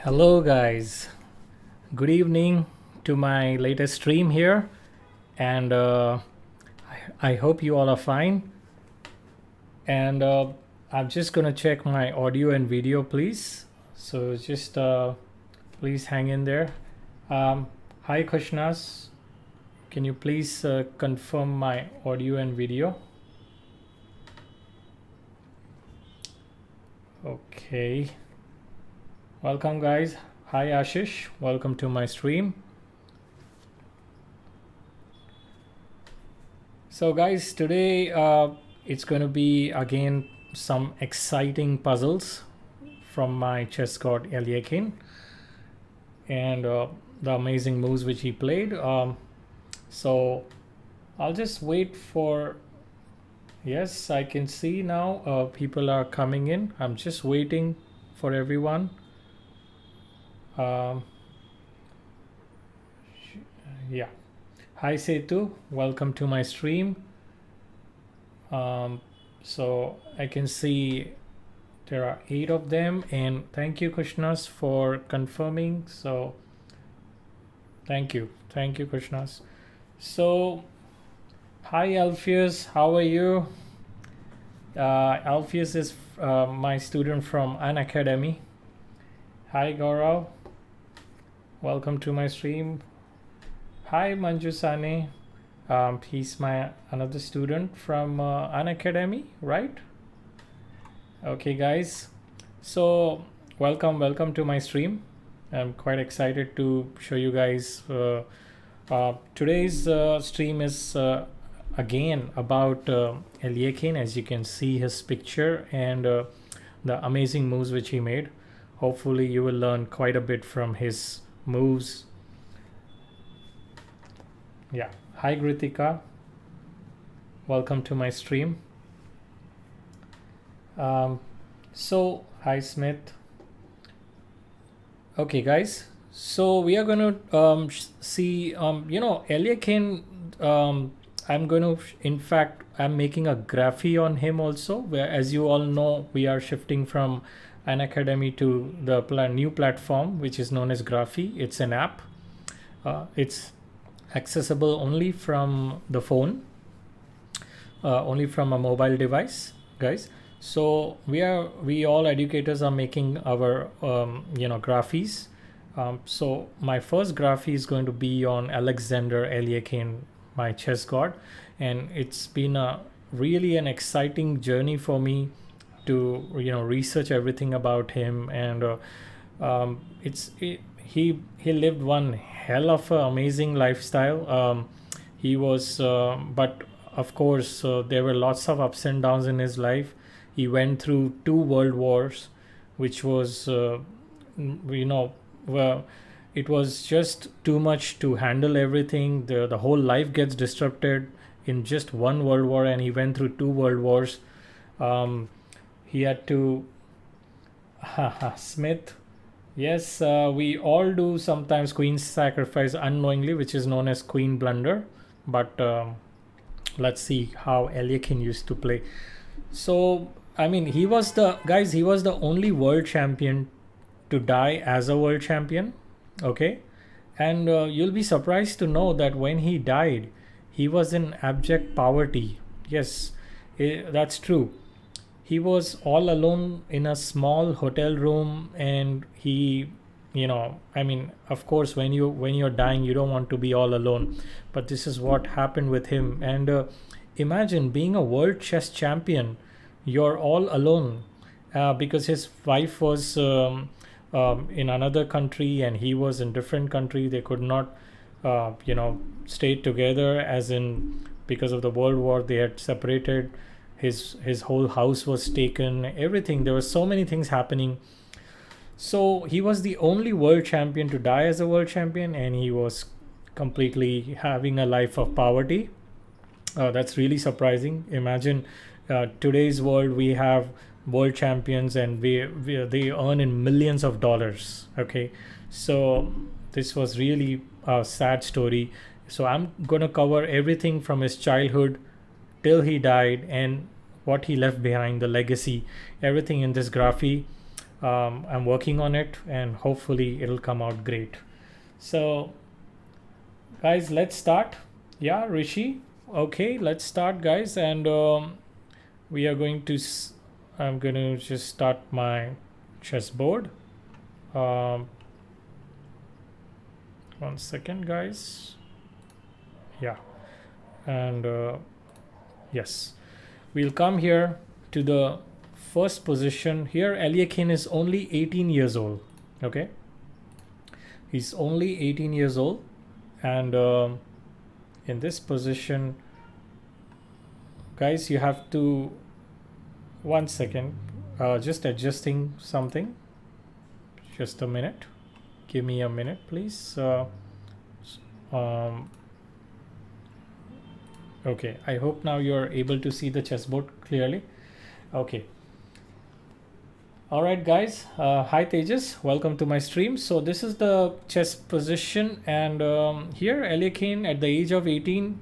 Hello, guys. Good evening to my latest stream here, and I hope you all are fine. And I'm just gonna check my audio and video, please. So just please hang in there. Hi, Krishnas. Can you please confirm my audio and video? Okay. Welcome, guys. Hi, Ashish. Welcome to my stream. So, guys, today it's going to be again some exciting puzzles from my chess god Eliakim and the amazing moves which he played. So, I'll just wait for. Yes, I can see now people are coming in. I'm just waiting for everyone. Yeah. Hi Setu, welcome to my stream. So I can see there are 8 of them, and thank you Krishnas for confirming. So thank you Krishnas. So hi Alpheus, how are you? Alpheus is my student from Unacademy. Hi Gaurav, welcome to my stream. Hi Manju Sane, he's my another student from Unacademy, right? Okay guys, so welcome to my stream. I'm quite excited to show you guys. Today's stream is again about Eliakim, as you can see his picture and the amazing moves which he made. Hopefully you will learn quite a bit from his moves. Yeah. Hi Gritika, welcome to my stream. So hi Smith. Okay guys, so we are going to see Eliakim. I'm going to, in fact, I'm making a Graphy on him also, where, as you all know, we are shifting from Unacademy to the new platform which is known as Graphy. It's an app. It's accessible only from the phone, only from a mobile device, guys. So we all educators are making our graphies. So my first graphy is going to be on Alexander Eliakim, my chess god, and it's been a really an exciting journey for me to research everything about him. And he lived one hell of an amazing lifestyle. He was but of course there were lots of ups and downs in his life. He went through 2 world wars, which was well, it was just too much to handle everything. The whole life gets disrupted in just 1 world war, and he went through 2 world wars. He had to Smith. Yes, we all do sometimes queen sacrifice unknowingly, which is known as queen blunder. But let's see how Eliakim used to play. So I mean, he was the only world champion to die as a world champion. Okay, and you'll be surprised to know that when he died, he was in abject poverty. Yes, that's true. He was all alone in a small hotel room, and he, I mean, of course, when you're dying, you don't want to be all alone. But this is what happened with him. And imagine being a world chess champion. You're all alone because his wife was in another country and he was in different country. They could not stay together, as in because of the world war they had separated. His whole house was taken, everything. There were so many things happening. So he was the only world champion to die as a world champion, and he was completely having a life of poverty. That's really surprising. Imagine today's world, we have world champions and they earn in millions of dollars. Okay, so this was really a sad story. So I'm going to cover everything from his childhood till he died and what he left behind, the legacy, everything in this graphy. I'm working on it, and hopefully it'll come out great. So guys, let's start. Yeah, Rishi. Okay, let's start, guys. And we are going to I'm going to just start my chessboard. 1 second, guys. Yeah, and yes, we'll come here to the first position. Here Eliakim is only 18 years old. Okay, he's only 18 years old, and in this position, guys, you have to 1 second, just adjusting something. Just a minute, give me a minute, please. Okay, I hope now you're able to see the chessboard clearly. Okay, all right, guys. Hi Tejas, welcome to my stream. So this is the chess position, and here Eliakim at the age of 18,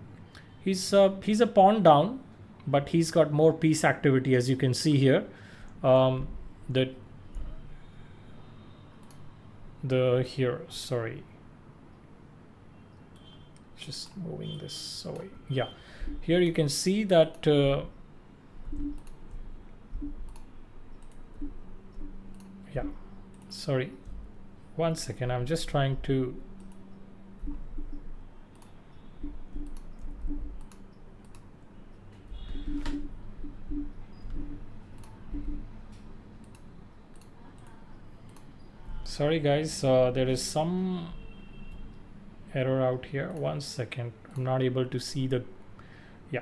he's a pawn down, but he's got more piece activity, as you can see here. Sorry, just moving this away. Yeah, here you can see that yeah, sorry, 1 second, I'm just trying to sorry guys, there is some error out here. 1 second, I'm not able to see the yeah.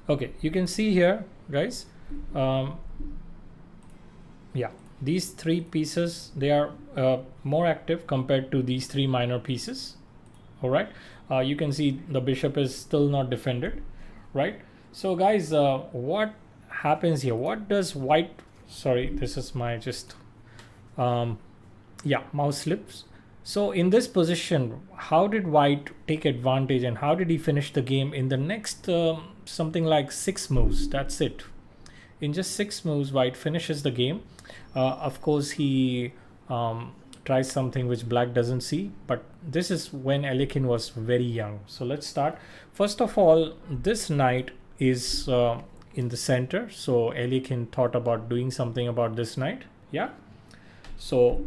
Okay, you can see here, guys. Yeah, these three pieces, they are more active compared to these three minor pieces. All right, you can see the bishop is still not defended, right? So guys, what happens here? What does white, sorry, this is my just yeah, mouse slips. So in this position, how did white take advantage, and how did he finish the game in the next something like 6 moves? That's it. In just 6 moves, white finishes the game. Of course, he tries something which black doesn't see, but this is when Eliakim was very young. So let's start. First of all, this knight is in the center, so Eliakim thought about doing something about this knight. Yeah, so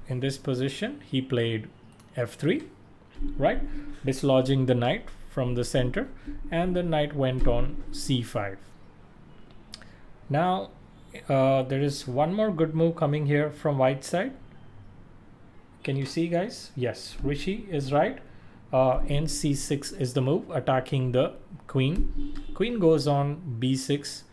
in this position he played f3, right, dislodging the knight from the center, and the knight went on c5. Now there is one more good move coming here from white side. Can you see, guys? Yes, Rishi is right. nc6 is the move, attacking the queen. Queen goes on b6.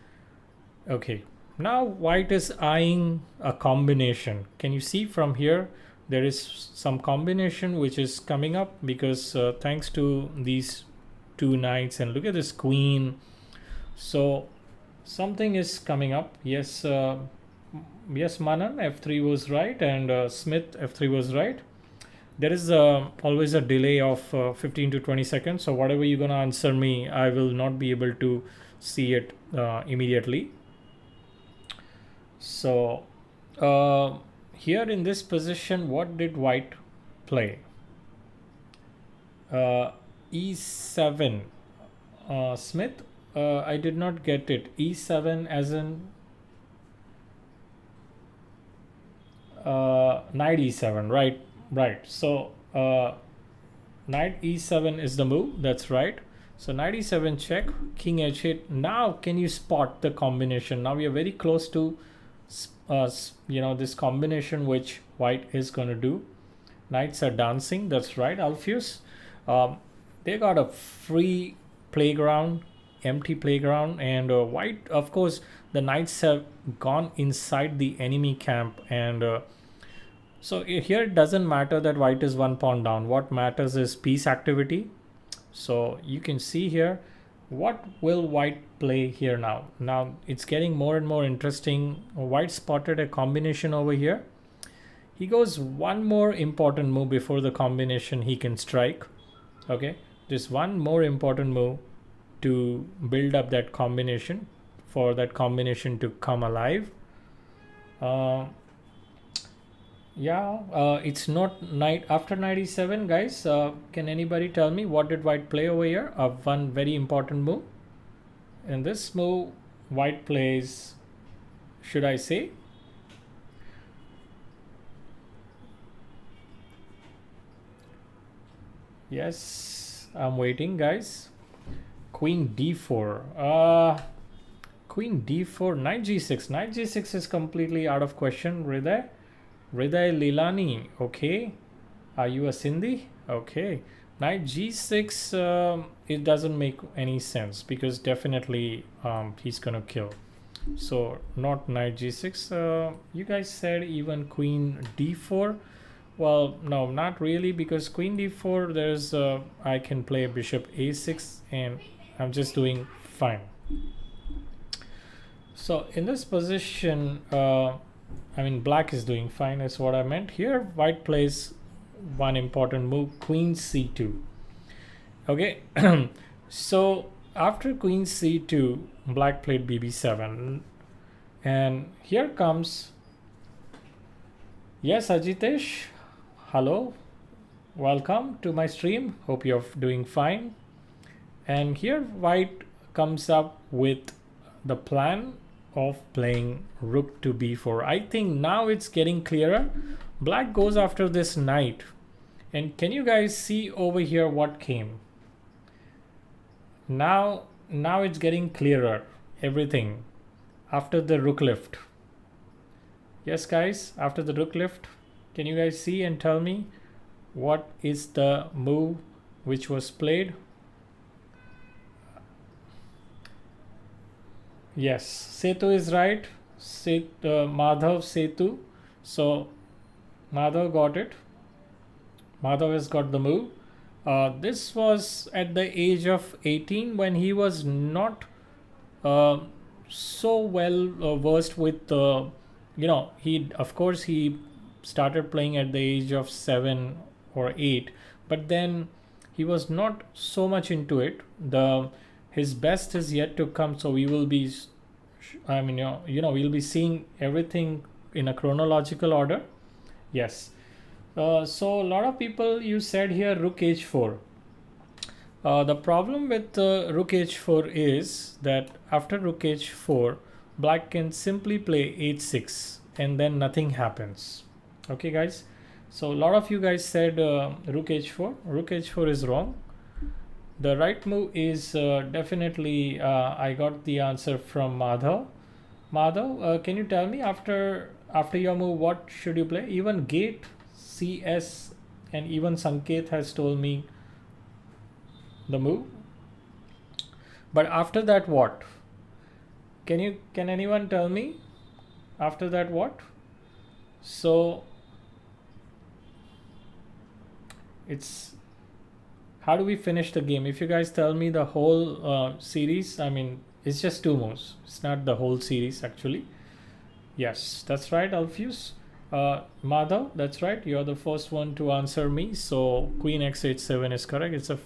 Okay, now white is eyeing a combination. Can you see from here? There is some combination which is coming up, because thanks to these two knights, and look at this queen. So something is coming up. Yes, yes, Manan, f3 was right, and Smith, f3 was right. There is always a delay of 15 to 20 seconds. So whatever you're gonna answer me, I will not be able to see it immediately. So here in this position, what did white play? e7. Smith, I did not get it. e7 as in knight e7, right? Right. So knight e7 is the move. That's right. So knight e7 check, king h8. Now can you spot the combination? Now we are very close to this combination which white is going to do. Knights are dancing. That's right, Alpheus. They got a free playground, empty playground, and white, of course, the knights have gone inside the enemy camp, and so here it doesn't matter that white is 1 pawn down. What matters is piece activity. So you can see here, what will white play here now? Now it's getting more and more interesting. White spotted a combination over here. He goes one more important move before the combination he can strike. Okay, just one more important move to build up that combination, for that combination to come alive. uh, yeah, it's not night after 97, guys. Can anybody tell me what did white play over here? One very important move. In this move, white plays, should I say? Yes, I'm waiting, guys. Queen d4. Queen d4, knight g6. Knight g6 is completely out of question. Hriday Lilani. Okay. Are you a Sindhi? Okay. Knight g6, it doesn't make any sense because definitely he's gonna kill. So not knight g6. You guys said even queen d4. Well, no, not really, because queen d4, there's I can play bishop a6 and I'm just doing fine. So in this position, I mean, black is doing fine is what I meant. Here, white plays one important move, queen c2. Okay, so after queen c2, black played bb7. And here comes, yes, Ajitesh, hello, welcome to my stream. Hope you're doing fine. And here white comes up with the plan of playing rook to b4. I think now it's getting clearer. Black goes after this knight. And can you guys see over here what came? Now it's getting clearer, everything. After the rook lift. Yes, guys, after the rook lift, can you guys see and tell me what is the move which was played? Yes, Setu is right. Madhav Setu. So Madhav got it. Madhav has got the move. This was at the age of 18 when he was not so well versed with he of course he started playing at the age of 7 or 8, but then he was not so much into it. His best is yet to come, so we will be we'll be seeing everything in a chronological order. Yes. So a lot of people, you said here rook h4. The problem with rook h4 is that after rook h4, black can simply play h6 and then nothing happens. Okay, guys. So a lot of you guys said rook h4. Rook h4 is wrong. The right move is definitely, I got the answer from Madhav. Madhav, can you tell me after your move, what should you play? Even gate, CS, and even Sanket has told me the move. But after that, what? Can anyone tell me? After that, what? So it's, how do we finish the game? If you guys tell me the whole series, I mean, it's just 2 moves. It's not the whole series actually. Yes, that's right, Alpheus. Madhav, that's right. You're the first one to answer me. So queen x8-7 is correct. It's a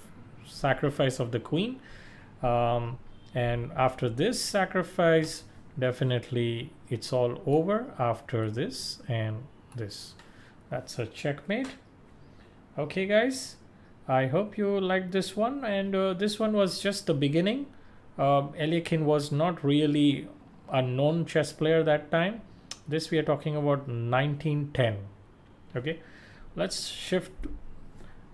sacrifice of the queen. And after this sacrifice, definitely it's all over after this and this. That's a checkmate. Okay, guys. I hope you liked this one, and this one was just the beginning. Eliakim was not really a known chess player that time. This we are talking about 1910. Okay, let's shift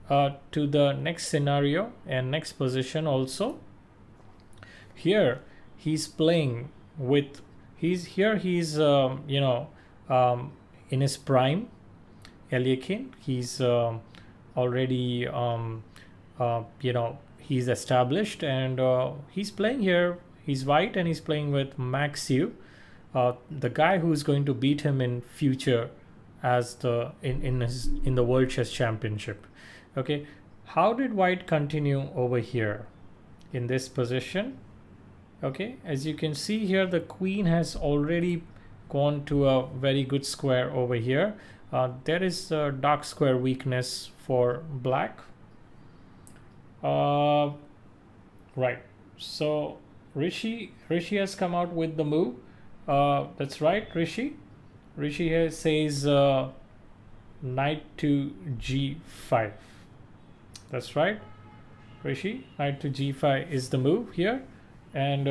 to the next scenario and next position also. Here he's playing with, he's in his prime. Eliakim, he's already he's established, and he's playing here. He's white and he's playing with Maxiu, the guy who's going to beat him in future as in the World Chess Championship. Okay, how did white continue over here in this position? Okay, as you can see here, the queen has already gone to a very good square over here. There is a dark square weakness for black. Right, so Rishi has come out with the move. That's right, Rishi. Rishi here says knight to g5. That's right, Rishi. Knight to g5 is the move here, and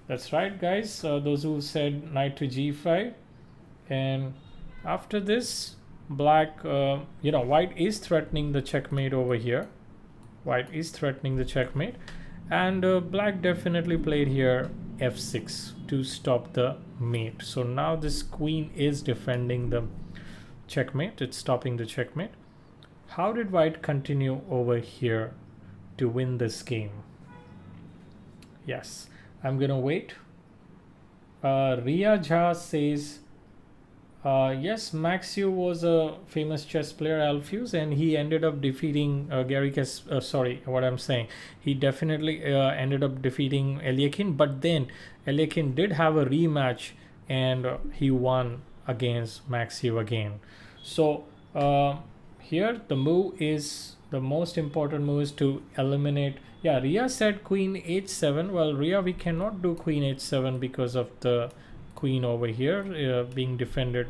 that's right, guys. Those who said knight to g5, and after this, black, white is threatening the checkmate over here. White is threatening the checkmate, and black definitely played here f6 to stop the mate. So now this queen is defending the checkmate. It's stopping the checkmate. How did white continue over here to win this game? Yes, I'm gonna wait. Ria Jha says, yes, Maxiu was a famous chess player, Alphuse, and he ended up defeating he definitely ended up defeating Eliakim, but then Eliakim did have a rematch and he won against Maxiu again. So here the most important move is to eliminate. Yeah, Ria said queen h7. Well, Ria, we cannot do queen h7 because of the queen over here being defended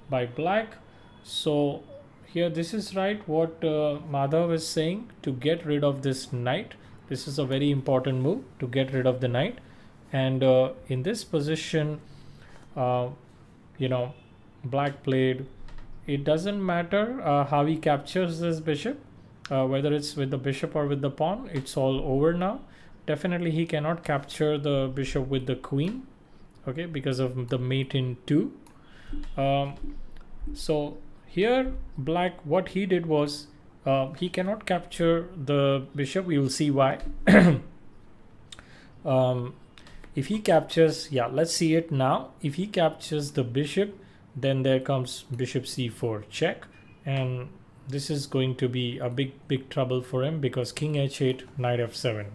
by black. So here this is right what Madhav is saying, to get rid of this knight. This is a very important move to get rid of the knight, and in this position black played, it doesn't matter how he captures this bishop, whether it's with the bishop or with the pawn, it's all over now. Definitely he cannot capture the bishop with the queen, okay, because of the mate in 2. So here black, what he did was he cannot capture the bishop. You will see why. If he captures, yeah, let's see it now. If he captures the bishop, then there comes bishop c4 check, and this is going to be a big trouble for him, because king h8, knight f7.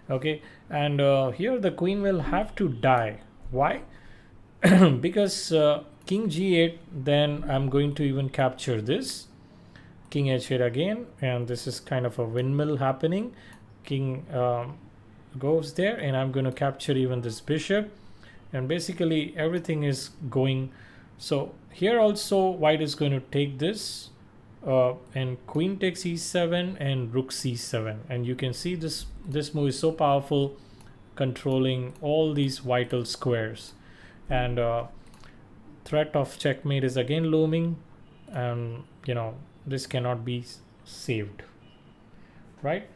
Okay, and here the queen will have to die. Why? Because king g8, then I'm going to even capture this king h8 again, and this is kind of a windmill happening. King goes there, and I'm going to capture even this bishop, and basically everything is going. So here also white is going to take this, and queen takes e7 and rook c7, and you can see this move is so powerful, controlling all these vital squares, and threat of checkmate is again looming, and this cannot be saved, right?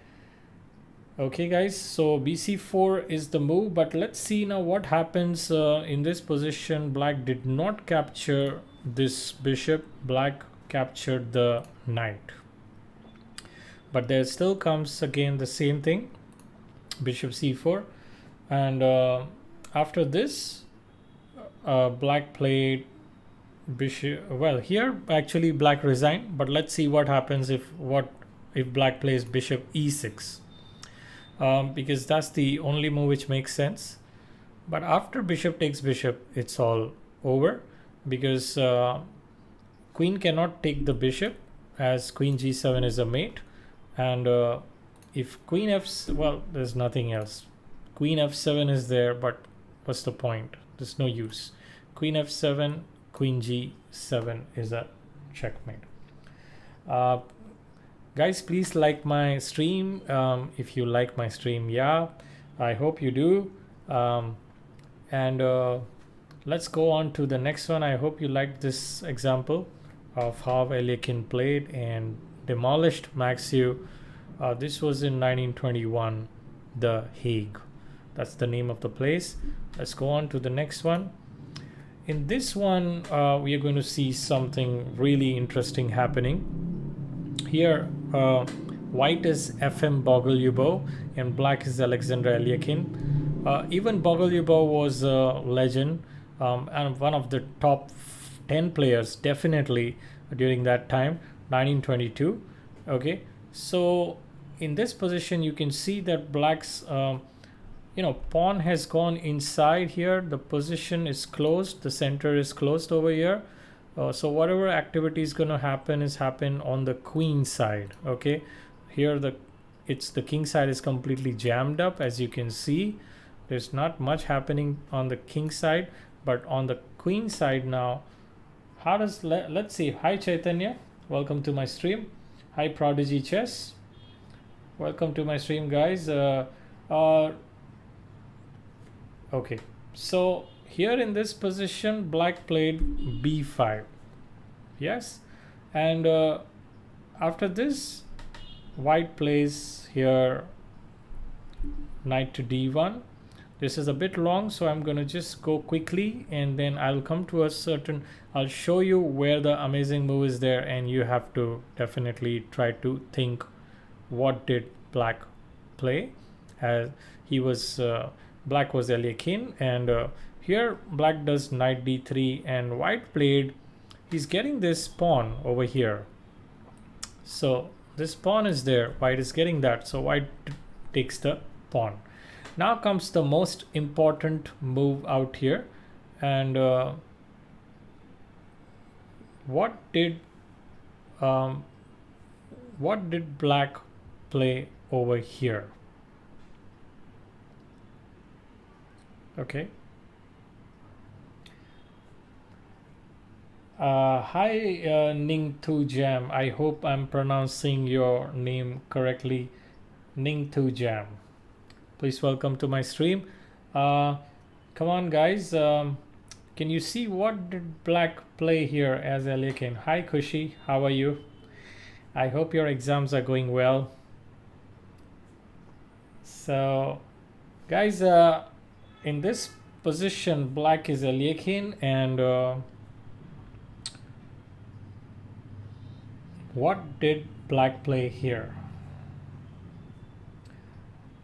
Okay, guys, so bc4 is the move, but let's see now what happens in this position. Black did not capture this bishop, black captured the knight, but there still comes again the same thing, bishop c4, and after this black played bishop. Well, here actually black resigned, but let's see what happens if black plays bishop e6, because that's the only move which makes sense. But after bishop takes bishop, it's all over, because queen cannot take the bishop, as queen g7 is a mate, and if queen well, there's nothing else. Queen f7 is there, but what's the point? There's no use. Queen f7, queen g7 is a checkmate. Guys, please like my stream if you like my stream. Yeah, I hope you do. And let's go on to the next one. I hope you liked this example of how Eliakim played and demolished Maxiu. This was in 1921, The Hague. That's the name of the place. Let's go on to the next one. In this one, we are going to see something really interesting happening. Here, white is FM Bogolyubov and black is Alexander Eliakim. Even Bogolyubov was a legend and one of the top 10 players definitely during that time, 1922. Okay, so in this position you can see that black's pawn has gone inside here. The position is closed, the center is closed over here. So whatever activity is going to happen on the queen side. Okay, here the king side is completely jammed up. As you can see, there's not much happening on the king side, but on the queen side now. How does, let's see. Hi Chaitanya, welcome to my stream. Hi Prodigy Chess, welcome to my stream, guys. Okay, so here in this position, black played b5. Yes, and after this, white plays here knight to d1. This is a bit long, so I'm gonna just go quickly, and then I'll come to a certain, I'll show you where the amazing move is there, and you have to definitely try to think what did black play. As he was black was Eliakim, and here black does knight d3, and white played, he's getting this pawn over here. So this pawn is there, white is getting that, so white takes the pawn. Now comes the most important move out here, and what did black play over here? Okay. Hi Ning Tu Jam. I hope I'm pronouncing your name correctly. Ning Tu Jam. Please welcome to my stream. Come on, guys. Can you see what did black play here as Eliakim? Hi Kushi, how are you? I hope your exams are going well. So, guys, in this position, black is Eliakim, and what did black play here?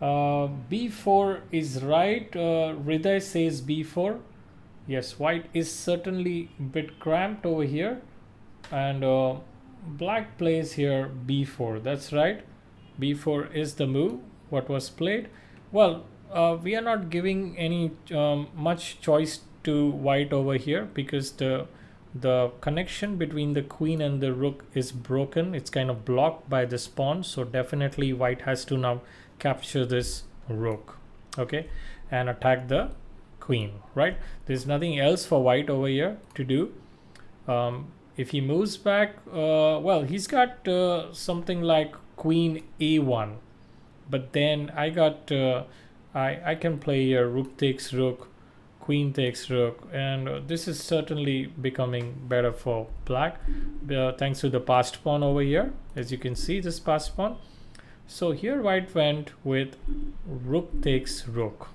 b4 is right. Hriday says b4. Yes, white is certainly a bit cramped over here, and black plays here b4. That's right, b4 is the move what was played. Well, we are not giving any much choice to white over here, because the connection between the queen and the rook is broken. It's kind of blocked by this pawn, so definitely white has to now capture this rook, okay, and attack the queen, right? There's nothing else for white over here to do. If he moves back, well, he's got something like queen a1, but then I got I can play here rook takes rook, queen takes rook, and this is certainly becoming better for black, thanks to the passed pawn over here. As you can see, this passed pawn. So here white went with rook takes rook,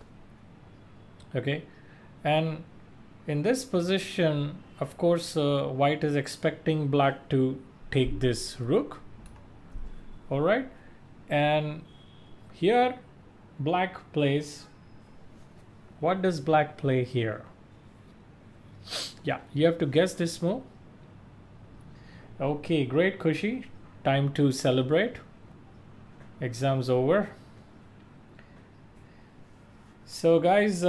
okay, and in this position, of course, white is expecting black to take this rook. All right, and here black plays, what does black play here? Yeah, you have to guess this move. Okay, great Kushi, time to celebrate. Exams over. So guys,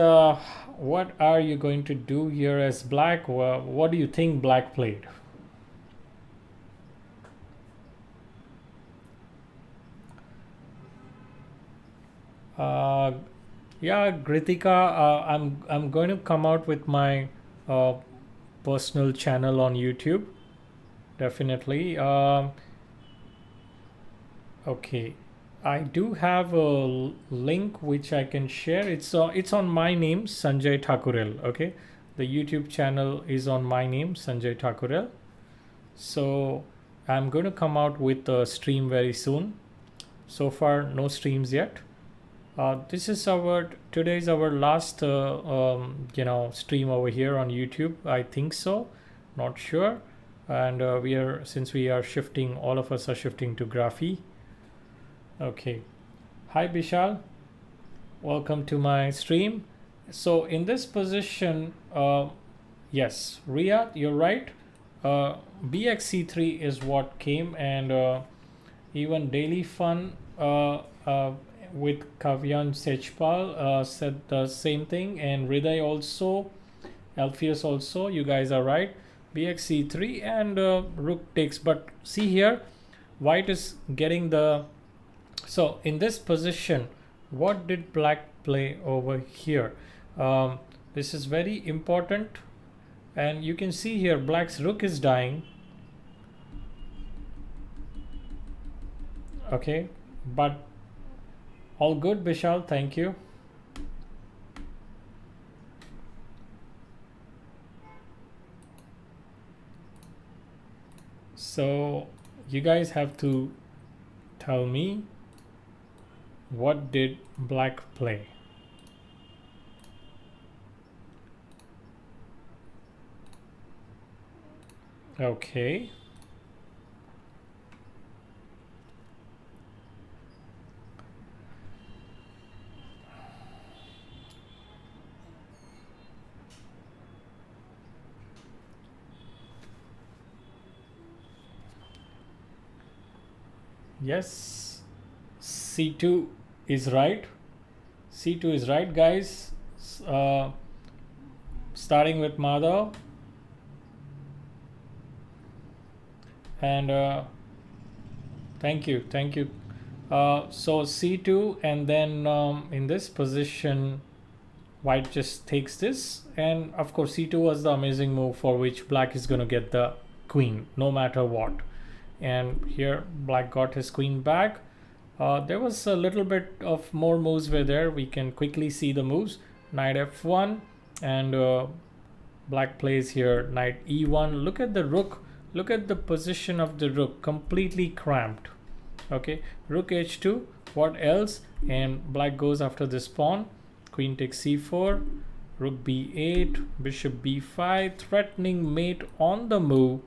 what are you going to do here as black? What do you think black played? Yeah, Gritika, I'm going to come out with my personal channel on YouTube, definitely. Okay, I do have a link which I can share. It's on my name, Sanjay Thakurel. Okay, the YouTube channel is on my name, Sanjay Thakurel. So I'm going to come out with a stream very soon. So far, no streams yet. This is today's our last stream over here on YouTube. I think so, not sure. And since we are shifting, all of us are shifting to Graphy. Okay, hi Bishal, welcome to my stream. So in this position, yes, Riyadh, you're right. bxc3 is what came, and even Daily Fun with Kavyan Sechpal said the same thing, and Hriday also, Alpheus also, you guys are right. bxc3 and rook takes, but see here, white is getting the. So in this position, what did black play over here? This is very important. And you can see here black's rook is dying. Okay, but all good, Vishal, thank you. So you guys have to tell me, what did black play? Okay. Yes, C2 is right. C2 is right, guys. Starting with Madhav. And thank you. So C2, and then in this position, white just takes this, and of course C2 was the amazing move for which black is going to get the queen no matter what. And here black got his queen back. There was a little bit of more moves were there. We can quickly see the moves. Knight f1, and black plays here knight e1. Look at the rook. Look at the position of the rook, completely cramped. Okay, rook h2. What else? And black goes after this pawn. Queen takes c4. Rook b8. Bishop b5. Threatening mate on the move.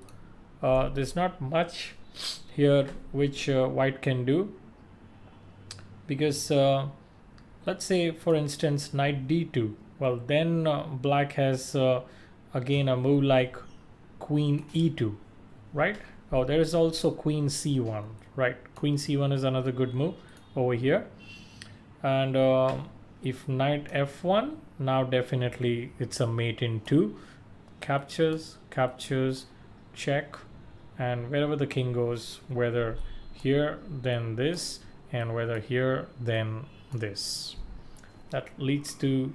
There's not much here which white can do, because let's say for instance knight d2. Well, then black has again a move like queen e2, right? Oh, there is also queen c1, right? Queen c1 is another good move over here. And if knight f1, now definitely it's a mate in 2. Captures, check, and wherever the king goes, whether here then this, and whether here then this, that leads to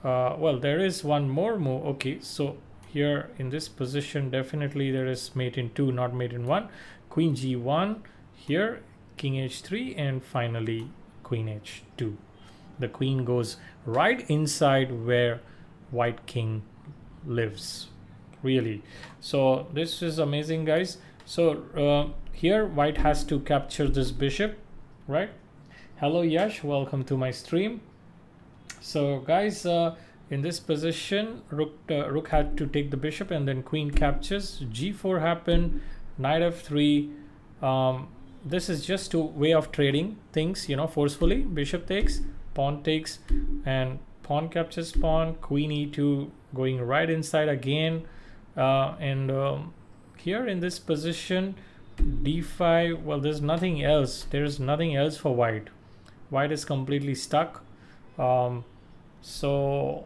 well, there is one more move. Okay, so here in this position definitely there is mate in 2, not mate in 1. Queen g1, here king h3, and finally queen h2. The queen goes right inside where white king lives, really. So this is amazing, guys. So here white has to capture this bishop, right? Hello Yash, welcome to my stream. So guys, in this position rook had to take the bishop, and then queen captures. G4 happened, knight f3. This is just a way of trading things, you know, forcefully. Bishop takes, pawn takes, and pawn captures pawn. Queen e2 going right inside again. And here in this position d5, well, there's nothing else. There's nothing else for white. White is completely stuck. So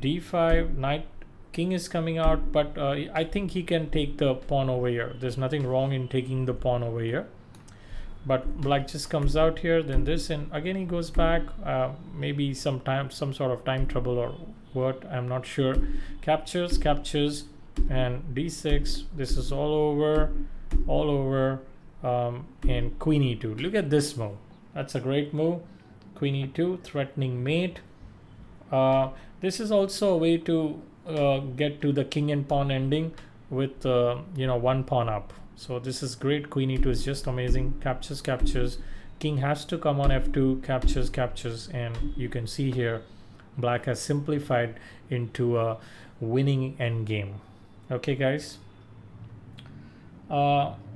d5, knight, king is coming out, but I think he can take the pawn over here. There's nothing wrong in taking the pawn over here, but black just comes out here, then this, and again he goes back. Maybe some sort of time trouble or what, I'm not sure. Captures, and d6. This is all over, and queen e2. Look at this move. That's a great move. Queen e2, threatening mate. This is also a way to get to the king and pawn ending with you know, one pawn up. So this is great. Queen e2 is just amazing. Captures. King has to come on f2. Captures, and you can see here black has simplified into a winning endgame. Okay, guys.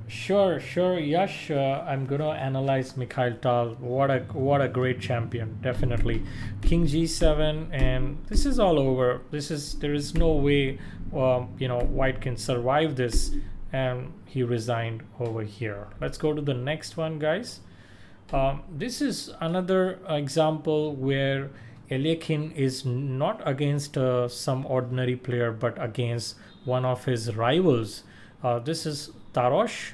Sure, Yash. I'm gonna analyze Mikhail Tal. What a great champion, definitely. King g7, and this is all over. There is no way you know, white can survive this, and he resigned over here. Let's go to the next one, guys. This is another example where Eliakim is not against some ordinary player, but against one of his rivals. This is Tarosh.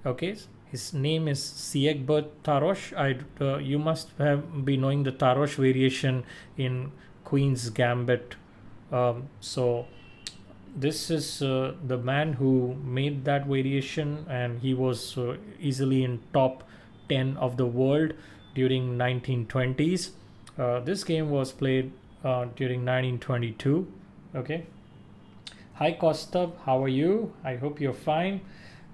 Okay, his name is Siegbert Tarosh. You must have been knowing the Tarosh variation in Queen's Gambit. So this is the man who made that variation, and he was easily in top 10 of the world during 1920s. This game was played during 1922. Okay. Hi Kostab, how are you? I hope you're fine.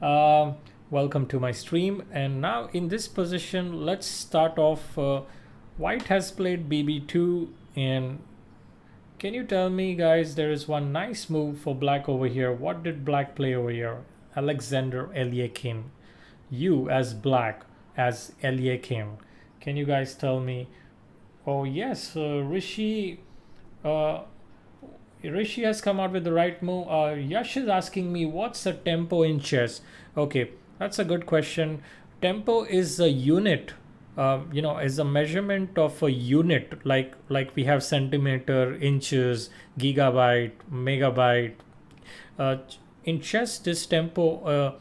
Welcome to my stream. And now in this position, let's start off. White has played BB2, and can you tell me, guys, there is one nice move for black over here. What did black play over here? Alexander Eliakim. You as black, as Eliakim. Can you guys tell me? Oh yes, Rishi has come out with the right move. Yash is asking me, what's a tempo in chess? Okay, that's a good question. Tempo is a unit, is a measurement of a unit, like we have centimeter, inches, gigabyte, megabyte. In chess, this tempo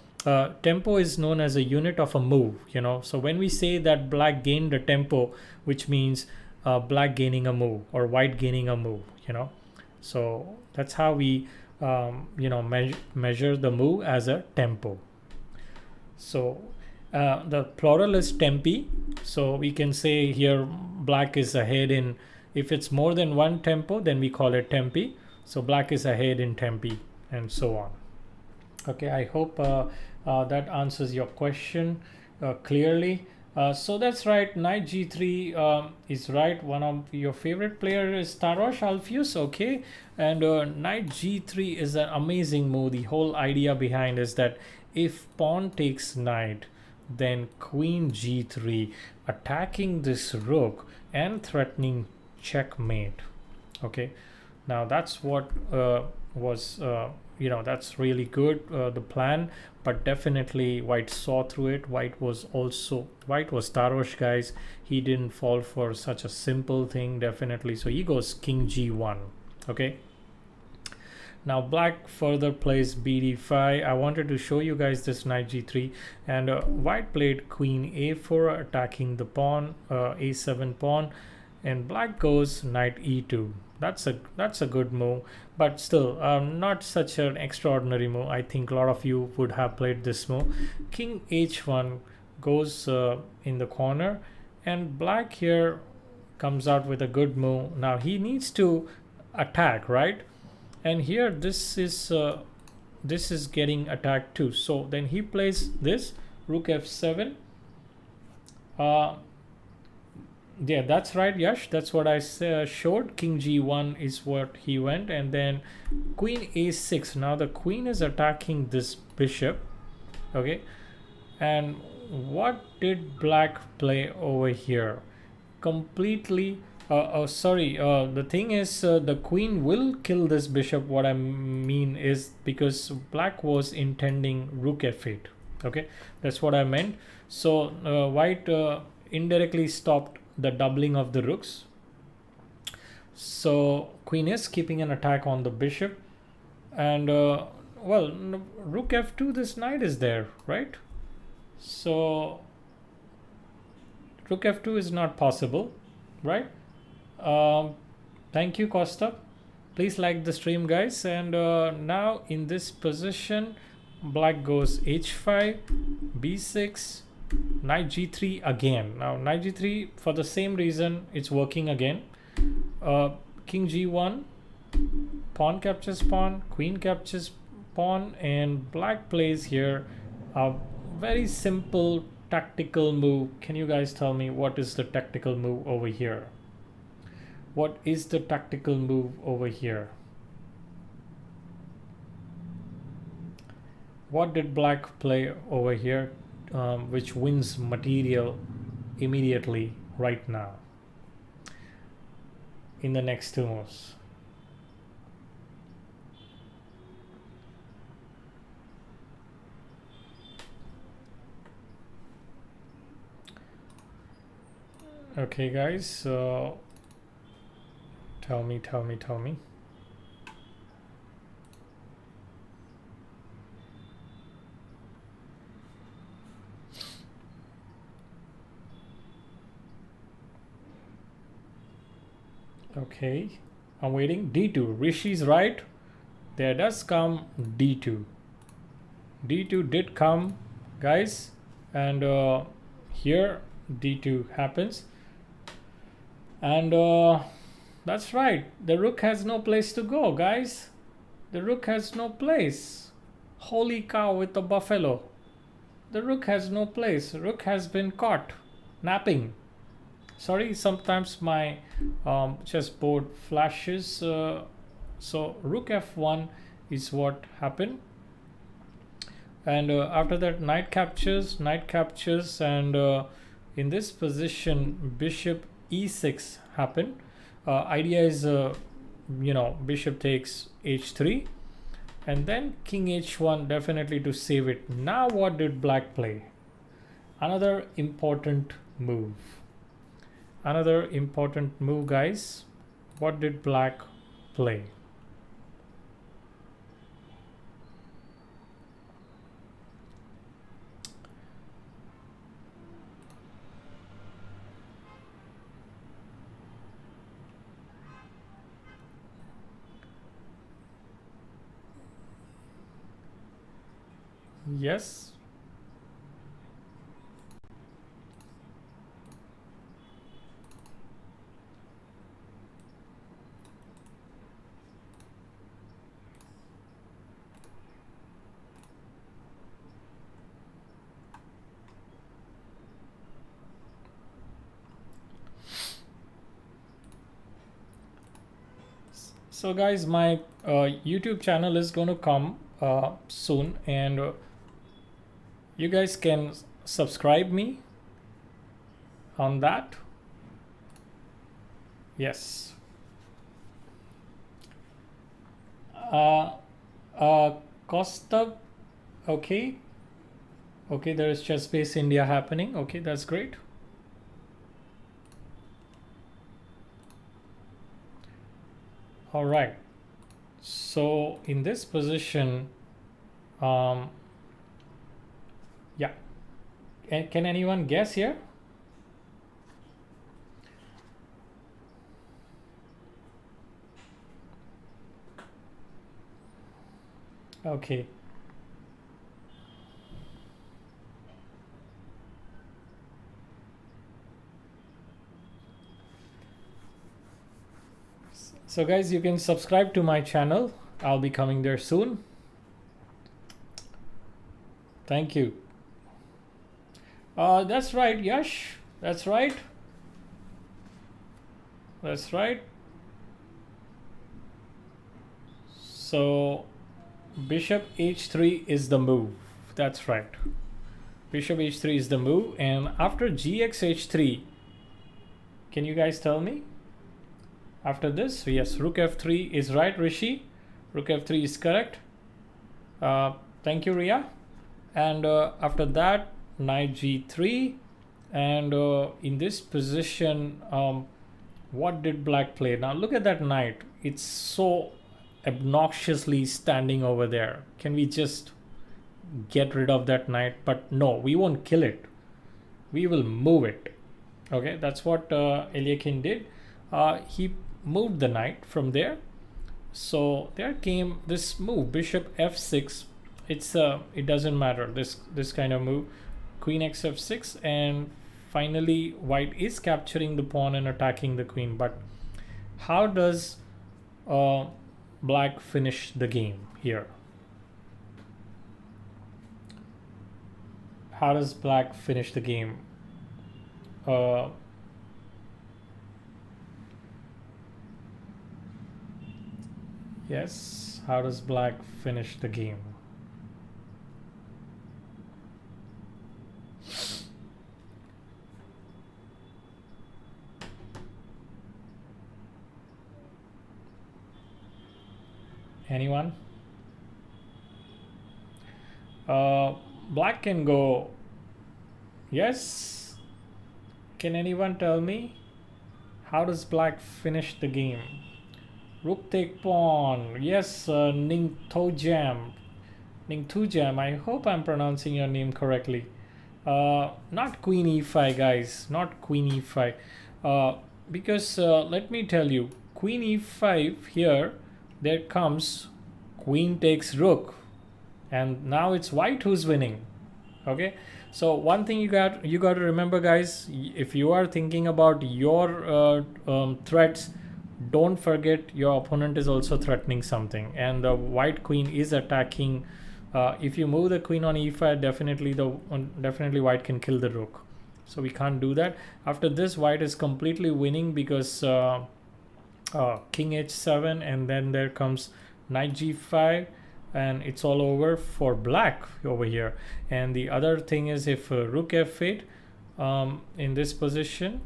is known as a unit of a move. So when we say that black gained a tempo, which means black gaining a move or white gaining a move. So that's how we measure the move as a tempo. So the plural is tempi, so we can say here black is ahead in, if it's more than one tempo, then we call it tempi. So black is ahead in tempi, and so on. Okay, I hope that answers your question clearly. So that's right, knight g3 is right. One of your favorite player is Tarosh Alpheus. Okay, and knight g3 is an amazing move. The whole idea behind is that if pawn takes knight, then queen g3, attacking this rook and threatening checkmate. Okay, now that's what was that's really good, the plan, but definitely white saw through it. White was Tarosh, guys. He didn't fall for such a simple thing, definitely. So he goes king g1. Okay, now black further plays bd5. I wanted to show you guys this knight g3, and white played queen a4, attacking the pawn, a7 pawn, and black goes knight e2. That's a good move, but still not such an extraordinary move. I think a lot of you would have played this move. King h1 goes in the corner, and black here comes out with a good move. Now he needs to attack, right? And here this is getting attacked too. So then he plays this rook f7. Yeah, that's right, Yash. That's what I showed. King g1 is what he went, and then queen a6. Now the queen is attacking this bishop. Okay, and what did black play over here? Completely. The thing is, the queen will kill this bishop. What I mean is, because black was intending rook f8. Okay, that's what I meant. So white indirectly stopped the doubling of the rooks. So queen is keeping an attack on the bishop, and rook f2, this knight is there, right? So rook f2 is not possible, right? Thank you, Costa. Please like the stream, guys. And now in this position, black goes h5, b6, knight g3 again. Now knight g3, for the same reason, it's working again. King g1, pawn captures pawn, queen captures pawn, and black plays here a very simple tactical move. Can you guys tell me what is the tactical move over here? What is the tactical move over here? What did black play over here, which wins material immediately right now in the next two moves? Okay, guys, so tell me. Okay, I'm waiting. D2, Rishi's right. there does come d2. d2 did come, guys, and here d2 happens, and that's right, the rook has no place to go, guys. The rook has no place. Holy cow with the buffalo. The rook has no place. Rook has been caught napping. Sorry, sometimes my chessboard flashes. So rook f1 is what happened. And after that, knight captures, and in this position, bishop e6 happened. Idea is, bishop takes h3, and then king h1, definitely to save it. Now what did black play? Another important move. Another important move, guys. What did black play? Yes. So guys, my YouTube channel is going to come soon, and you guys can subscribe me on that. Yes. Costa, okay. Okay, there is Chess Base India happening. Okay, that's great. All right. So in this position, yeah. Can anyone guess here? Okay. So guys, you can subscribe to my channel. I'll be coming there soon. Thank you. That's right, Yash. That's right. That's right. So bishop h3 is the move. That's right. Bishop h3 is the move. And after gx h3, can you guys tell me? After this, yes, rook f3 is right, Rishi. Rook f3 is correct. Thank you, Ria. And after that, knight g3. And in this position, what did black play? Now look at that knight. It's so obnoxiously standing over there. Can we just get rid of that knight? But no, we won't kill it. We will move it. Okay, that's what Eliakim did. He moved the knight from there. So there came this move, bishop f6. It doesn't matter, this kind of move, queen x f6, and finally white is capturing the pawn and attacking the queen. But how does black finish the game here? How does black finish the game? Yes, how does black finish the game? Anyone? Black can go. Yes. Can anyone tell me? How does black finish the game? Rook take pawn. Yes, Ning Tojam. I hope I'm pronouncing your name correctly. Not queen e5, guys. Not queen e5. Because let me tell you, queen e5 here, there comes queen takes rook, and now it's white who's winning. Okay, so one thing you got to remember, guys, if you are thinking about your threats, don't forget your opponent is also threatening something, and the white queen is attacking. If you move the queen on e5, definitely white can kill the rook, so we can't do that. After this, white is completely winning because king h7, and then there comes knight g5, and it's all over for black over here. And the other thing is, if rook f8 in this position,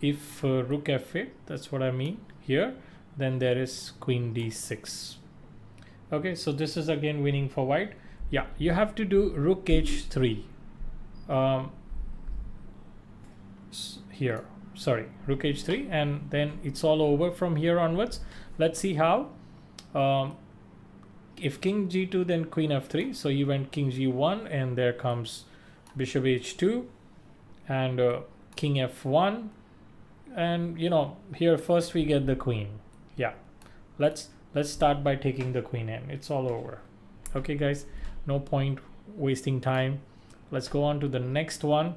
if rook f8, that's what I mean here, then there is queen d6. Okay, so this is again winning for white. Yeah, you have to do rook h3 here, sorry, rook h3, and then it's all over from here onwards. Let's see how. If king g2, then queen f3, so you went king g1, and there comes bishop h2 and king f1, and you know, here first we get the queen. Yeah, let's start by taking the queen in. It's all over. Okay guys, no point wasting time. Let's go on to the next one.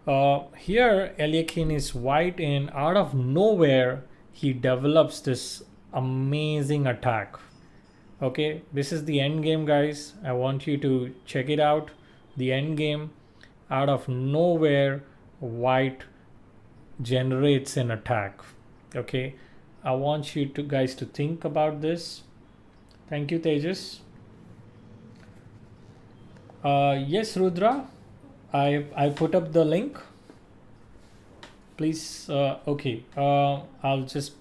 Here Eliakim is white, and out of nowhere he develops this amazing attack. Okay, this is the end game, guys. I want you to check it out. The end game, out of nowhere white generates an attack. Okay, I want you to guys to think about this. Thank you, Tejas. Yes, Rudra, I put up the link. Please, okay, I'll just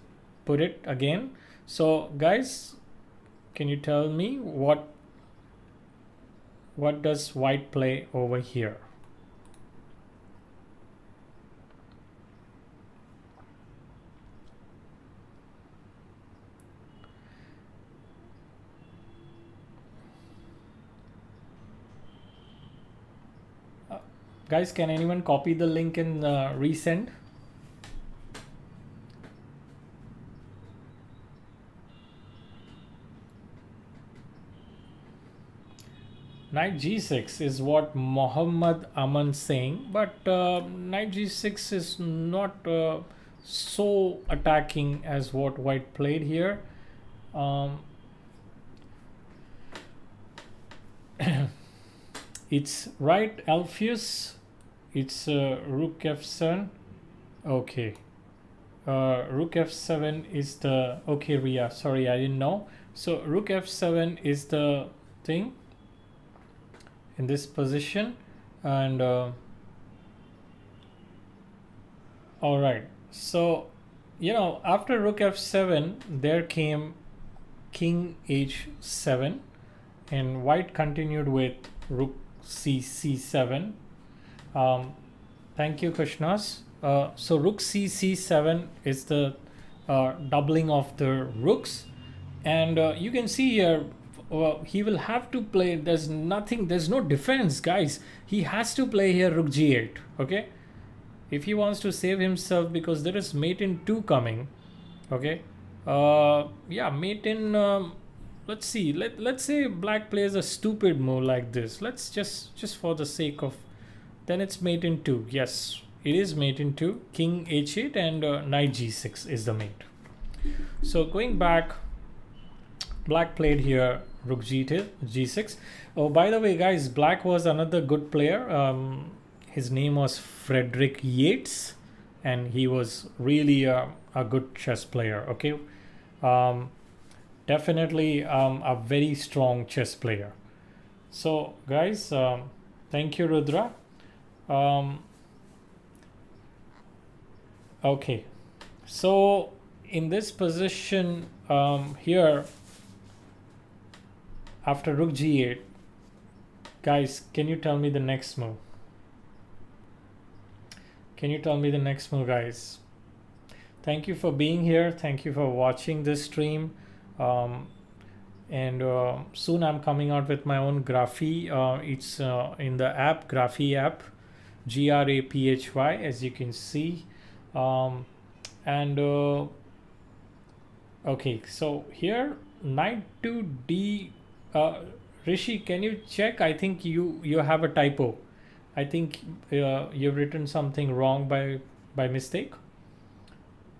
put it again. So guys, can you tell me what does white play over here? Guys, can anyone copy the link and resend? Knight g6 is what Muhammad Aman saying, but knight g6 is not so attacking as what white played here. It's right, Alpheus. It's rook f7. Okay, rook f7 is the, okay, Ria, sorry, I didn't know. So rook f7 is the thing in this position, and all right, so you know, after rook f7 there came king h7, and white continued with rook c7. Thank you, Krishnas. So rook c7 is the doubling of the rooks, and you can see here he will have to play, there's no defense, guys. He has to play here rook g8, okay, if he wants to save himself, because there is mate in 2 coming. Okay, yeah, mate in let's see, let's say black plays a stupid move like this. Let's just for the sake of, then it's mate in 2. Yes, it is mate in 2. King h8 and knight g6 is the mate. So going back, black played here rook g6. Oh, by the way, guys, black was another good player. His name was Frederick Yates, and he was really a good chess player. Okay, definitely a very strong chess player. So guys, thank you, Rudra. Okay, so in this position here, after rook g8, guys, can you tell me the next move? Can you tell me the next move, guys? Thank you for being here. Thank you for watching this stream. And soon I'm coming out with my own Graphy. It's in the app, Graphy app, Graphy, as you can see. And Okay, so here knight to d. Rishi, can you check? I think you have a typo. I think you've written something wrong by mistake.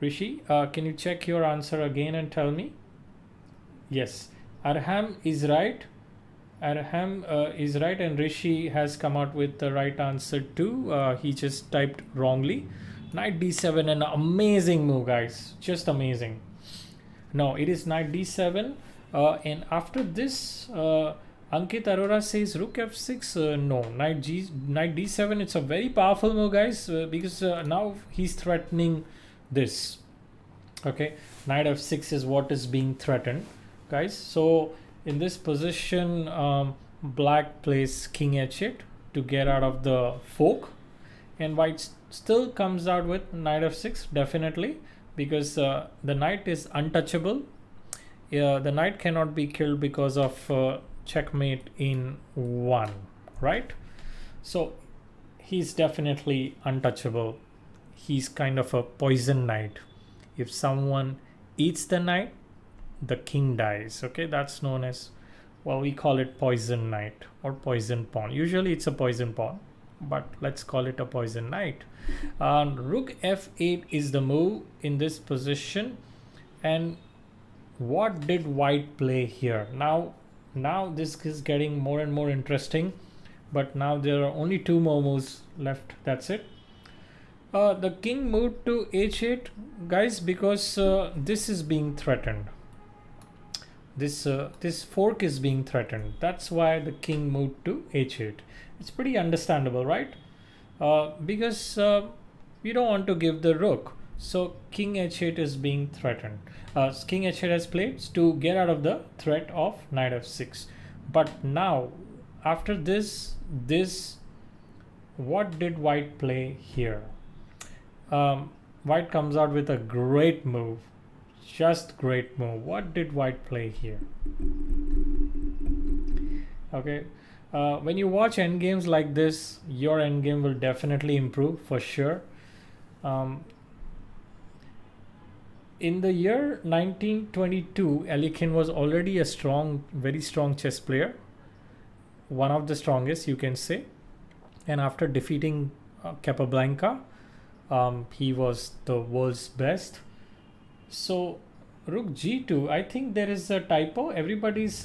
Rishi, can you check your answer again and tell me? Yes, Arham is right. Arham is right, and Rishi has come out with the right answer too. He just typed wrongly. Knight d7, an amazing move, guys. Just amazing. No, it is knight d7, and after this, Ankit Arora says rook f6. No, knight d7. It's a very powerful move, guys, because now he's threatening this. Okay, knight f6 is what is being threatened, guys. So in this position, black plays king h8 to get out of the fork, and white still comes out with knight f6, definitely, because the knight is untouchable. The knight cannot be killed because of checkmate in 1, right? So he's definitely untouchable. He's kind of a poison knight. If someone eats the knight, the king dies. Okay, that's known as, well, we call it poison knight or poison pawn. Usually it's a poison pawn, but let's call it a poison knight. Rook f8 is the move in this position. And what did white play here? Now this is getting more and more interesting, but now there are only 2 more moves left. That's it. The king moved to h8, guys, because this is being threatened. This fork is being threatened. That's why the king moved to h8. It's pretty understandable, right? Because we don't want to give the rook. So king h8 is being threatened. King h8 has played to get out of the threat of knight f6. But now, after this, what did white play here? White comes out with a great move. Just great move. What did white play here? Okay. When you watch endgames like this, your endgame will definitely improve for sure. In the year 1922, Alekhine was already a very strong chess player. One of the strongest, you can say. And after defeating Capablanca, he was the world's best. So rook g2, I think there is a typo. Everybody's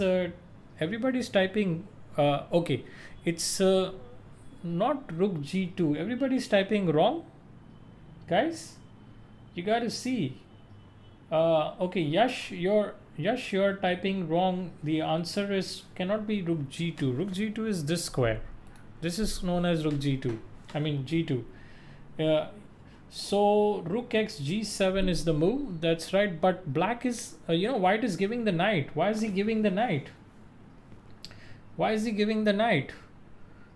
typing. Okay, it's not rook g2. Everybody's typing wrong, guys. You got to see. Okay, Yash, you're typing wrong. The answer is cannot be rook g2. Rook g2 is this square. This is known as rook g2. I mean g2. So rook x g7 is the move. That's right. But black is, white is giving the knight. Why is he giving the knight? Why is he giving the knight?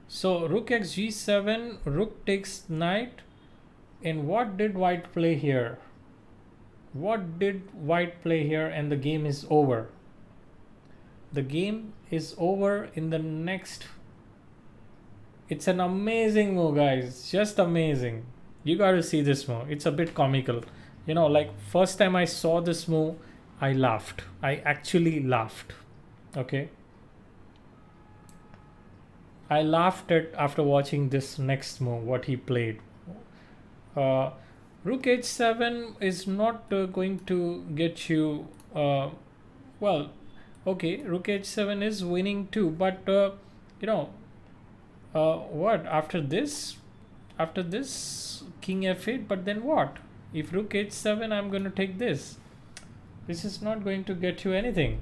So rook x g7, rook takes knight. And what did white play here? What did white play here? And the game is over. The game is over in the next. It's an amazing move, guys. Just amazing. You got to see this move. It's a bit comical. Like first time I saw this move, I laughed. I actually laughed. Okay. I laughed after watching this next move, what he played. Rook h7 is not going to get you. Well, okay, rook h7 is winning too, but what after this? After this, king f8. But then what? If rook h7, I'm going to take this. This is not going to get you anything.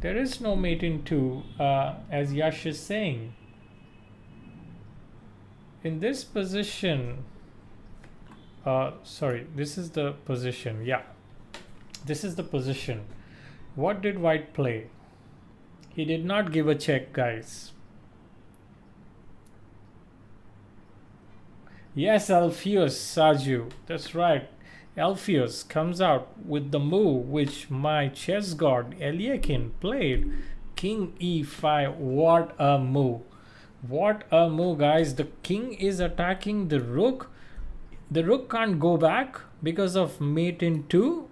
There is no mate in 2, as Yash is saying. In this position, sorry, this is the position. Yeah, this is the position. What did white play? He did not give a check, guys. Yes, Alpheus Saju. That's right. Alpheus comes out with the move which my chess god Alekhine played. King e5. What a move. What a move, guys. The king is attacking the rook. The rook can't go back because of mate in 2.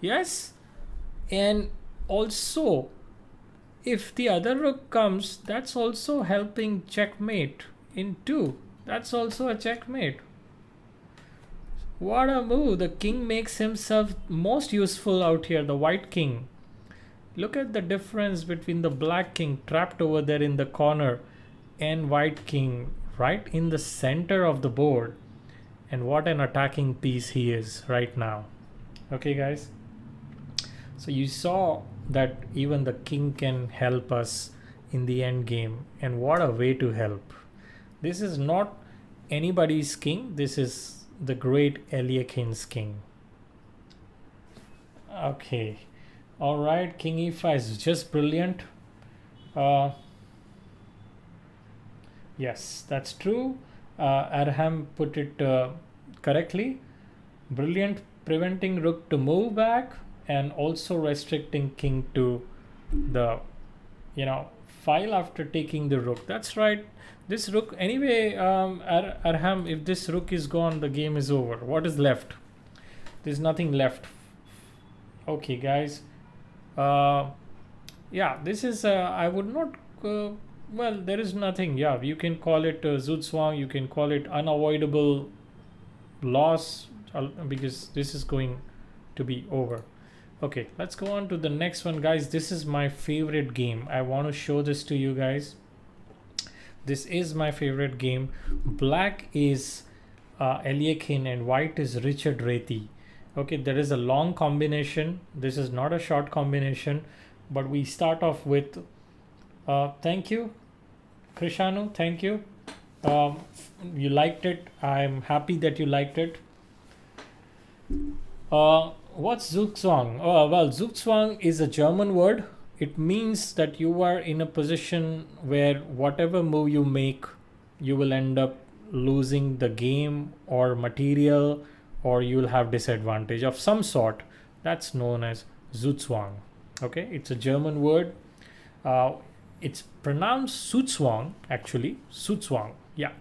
Yes, and also if the other rook comes, that's also helping checkmate in 2. That's also a checkmate. What a move. The king makes himself most useful out here, the white king. Look at the difference between the black king trapped over there in the corner and white king right in the center of the board. And what an attacking piece he is right now. Okay, guys. So you saw that even the king can help us in the end game, and what a way to help. This is not anybody's king, this is the great Eliakin's king. Okay, all right, king e5 is just brilliant. Yes, that's true. Arham put it correctly. Brilliant, preventing rook to move back and also restricting king to the file after taking the rook. That's right. This rook anyway, Arham, if this rook is gone, the game is over. What is left? There's nothing left. Okay, guys. Yeah, this is I would not well, there is nothing. Yeah, you can call it Zugzwang, you can call it unavoidable loss, because this is going to be over. Okay, let's go on to the next one, guys. This is my favorite game. I want to show this to you guys. This is my favorite game. Black is Eliakin and white is Richard Reti. Okay, there is a long combination. This is not a short combination, but we start off with thank you, Krishanu. Thank you. You liked it. I'm happy that you liked it. What's Zugzwang? Well, Zugzwang is a German word. It means that you are in a position where whatever move you make, you will end up losing the game or material, or you'll have disadvantage of some sort. That's known as Zugzwang. Okay, it's a German word. It's pronounced Zugzwang, actually. Zugzwang, yeah.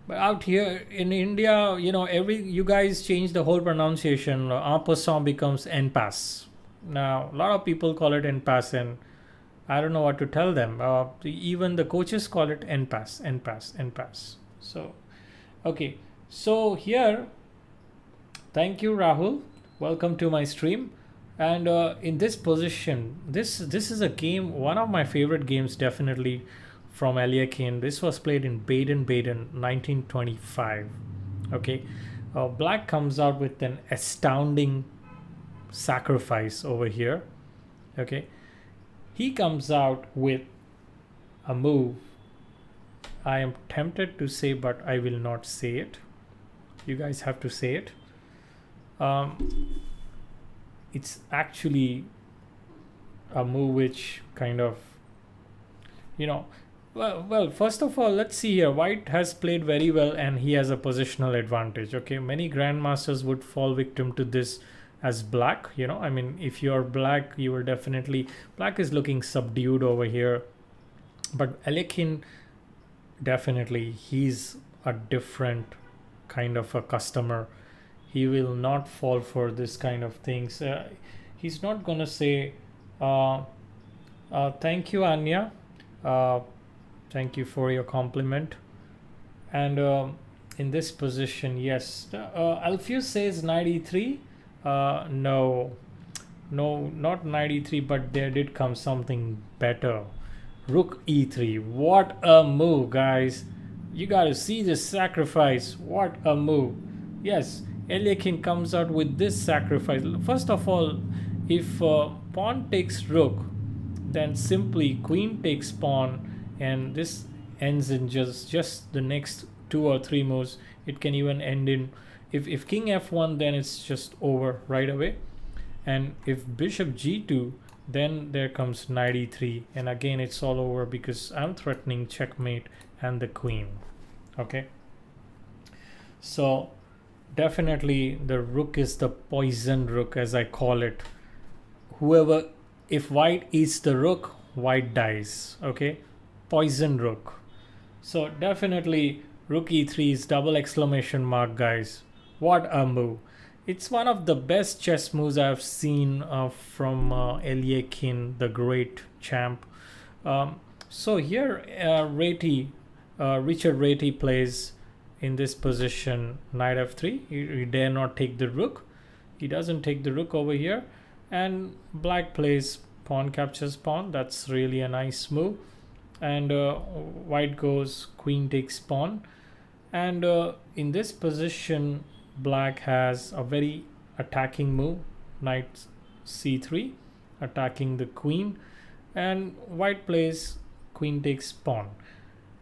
But out here in India, you guys change the whole pronunciation. En passant becomes en passe. Now, a lot of people call it en passe, and I don't know what to tell them. Even the coaches call it en passe, en passe, en passe. So, okay. So here, thank you, Rahul. Welcome to my stream. And in this position, this is a game, one of my favorite games, definitely, from Eliakin. This was played in Baden, 1925. Okay, black comes out with an astounding sacrifice over here. Okay, he comes out with a move. I am tempted to say, but I will not say it. You guys have to say it. It's actually a move which kind of, well, first of all, let's see here. White has played very well and he has a positional advantage. Okay, many grandmasters would fall victim to this as black. I mean, if you're black, you will definitely, black is looking subdued over here, but Eliakin, definitely, he's a different kind of a customer. He will not fall for this kind of things. He's not gonna say thank you, Anya. Thank you for your compliment. And in this position, yes, Alpheus says 93. No, not 93, but there did come something better. Rook e3. What a move, guys. You gotta see this sacrifice. What a move. Yes, Eliakin comes out with this sacrifice. First of all, if pawn takes rook, then simply queen takes pawn, and this ends in just the next 2 or 3 moves. It can even end in, if king f1, then it's just over right away. And if bishop g2, then there comes knight e3, and again it's all over because I'm threatening checkmate and the queen. Okay, so definitely the rook is the poison rook, as I call it. If white eats the rook, white dies. Okay, poison rook. So definitely rook e3 is double exclamation mark, guys. What a move. It's one of the best chess moves I've seen from Eliakim, the great champ. So here Richard Reti plays in this position knight f3. He dare not take the rook. He doesn't take the rook over here, and black plays pawn captures pawn. That's really a nice move. And white goes queen takes pawn, and in this position black has a very attacking move, knight c3, attacking the queen, and white plays queen takes pawn.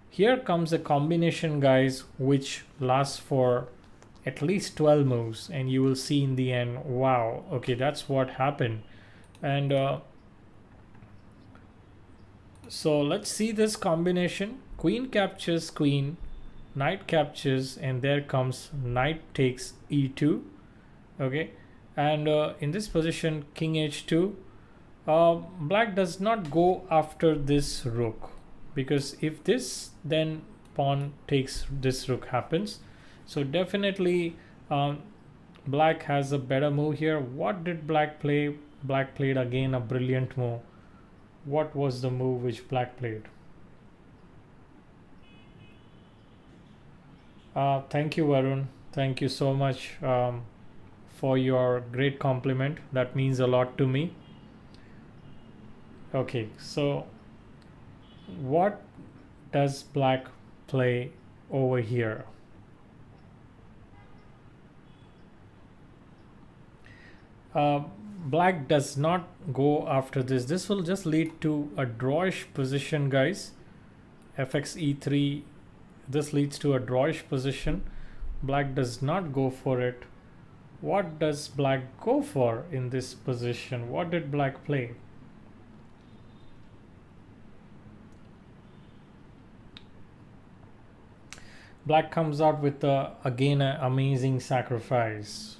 Here comes a combination, guys, which lasts for at least 12 moves, and you will see in the end, wow, okay, that's what happened. And so let's see this combination. Queen captures queen, knight captures, and there comes knight takes e2. Okay, and in this position king h2. Black does not go after this rook, because if this, then pawn takes this rook happens. So definitely black has a better move here. What did black play? Black played again a brilliant move. What was the move which black played? Thank you, Varun. Thank you so much for your great compliment. That means a lot to me. Okay, so what does black play over here? Black does not go after this. This will just lead to a drawish position, guys. Fx e3. This leads to a drawish position. Black does not go for it. What does black go for in this position? What did black play? Black comes out with again an amazing sacrifice.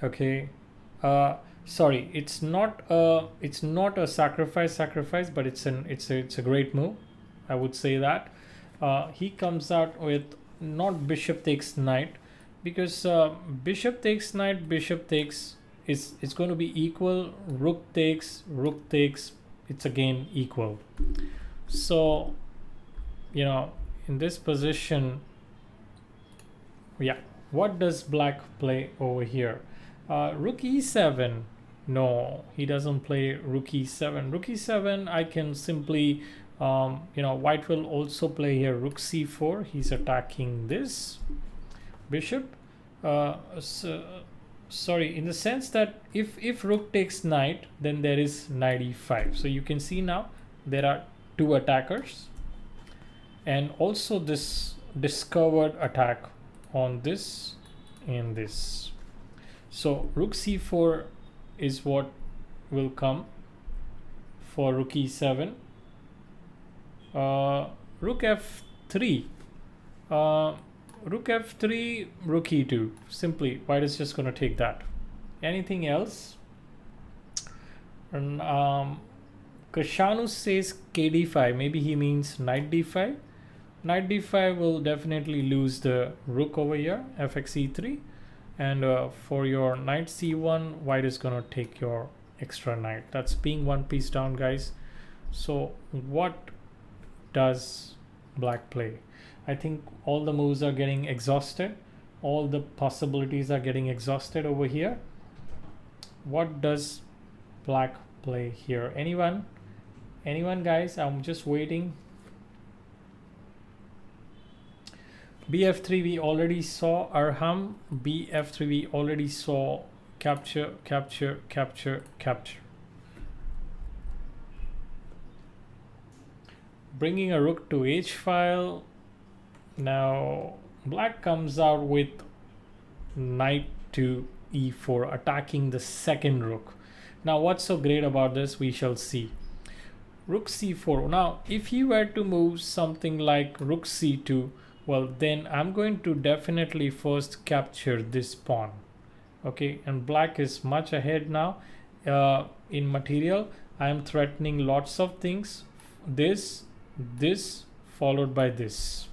Okay, sorry, it's not a sacrifice, but it's a great move. I would say that. He comes out with not bishop takes knight, because bishop takes knight, bishop takes it's going to be equal. Rook takes, it's again equal. So you know, in this position, yeah, what does black play over here? Rook e7. No, he doesn't play rook e7. Rook e7, I can simply white will also play here rook c4. He's attacking this bishop. Sorry, in the sense that if rook takes knight, then there is knight e5. So you can see now there are two attackers, and also this discovered attack on this and this. So rook c4 is what will come for rook e7. Rook f3. Rook f3, rook e2. Simply, white is just going to take that. Anything else? And Krishanu says kd5. Maybe he means knight d5. Knight d5 will definitely lose the rook over here, fx e3. And for your knight c1, white is going to take your extra knight. That's being one piece down, guys. So what does black play? I think all the moves are getting exhausted. All the possibilities are getting exhausted over here. What does black play here? Anyone? Anyone, guys? I'm just waiting. bf3 we already saw. Arham, bf3 we already saw. Capture, capture, capture, capture. Bringing a rook to h file. Now black comes out with knight to e4, attacking the second rook. Now what's so great about this? We shall see. Rook c4. Now if you were to move something like rook c2, well, then I'm going to definitely first capture this pawn. Okay, and black is much ahead now in material. I am threatening lots of things. This followed by this.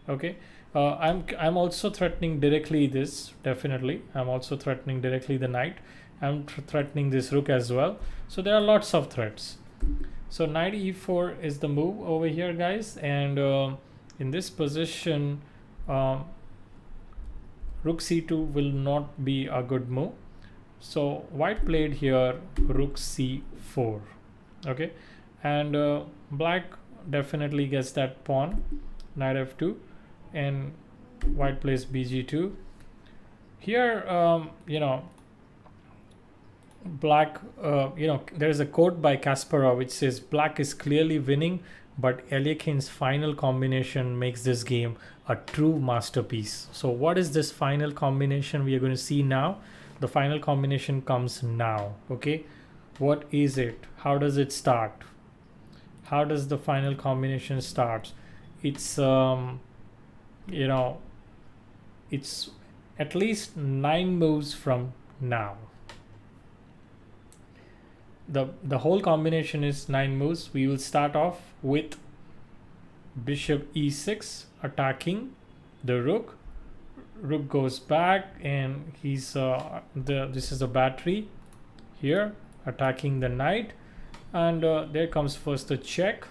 Okay, I'm also threatening directly this, definitely. I'm also threatening directly the knight. I'm threatening this rook as well. So there are lots of threats. So knight e4 is the move over here, guys. And in this position, rook c2 will not be a good move. So white played here rook c4. Okay, and black definitely gets that pawn, knight f2, and white plays bg2. Here, you know, black, you know, there is a quote by Kasparov which says black is clearly winning, but Eliakin's final combination makes this game a true masterpiece. So what is this final combination we are going to see now? The final combination comes now. Okay, what is it? How does it start? How does the final combination start? It's you know, it's at least 9 moves from now. The whole combination is 9 moves. We will start off with bishop e6 attacking the rook. Rook goes back, and he's this is a battery here attacking the knight, and there comes first a check,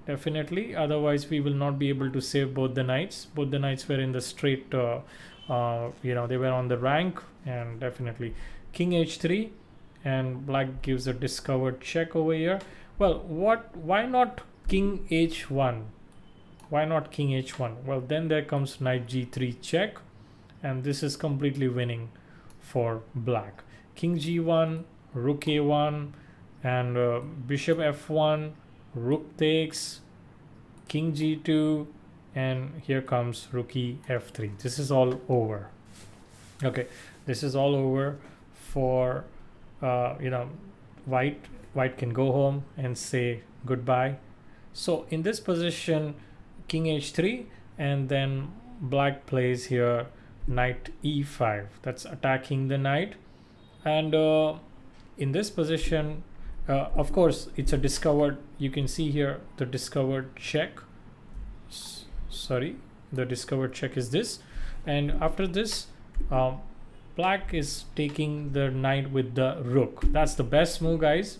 definitely, otherwise we will not be able to save both the knights. Both the knights were in the straight you know, they were on the rank, and definitely king h3, and black gives a discovered check over here. Well, why not king h1? Why not king h1? Well, then there comes knight g3 check, and this is completely winning for black. King g1, rook a1, and bishop f1, rook takes, king g2, and here comes rook e f3. This is all over. Okay, this is all over for you know, white can go home and say goodbye. So in this position, king h3, and then black plays here knight e5. That's attacking the knight, and in this position, of course, it's a discovered, you can see here the discovered check. Sorry, the discovered check is this, and after this, black is taking the knight with the rook. That's the best move, guys.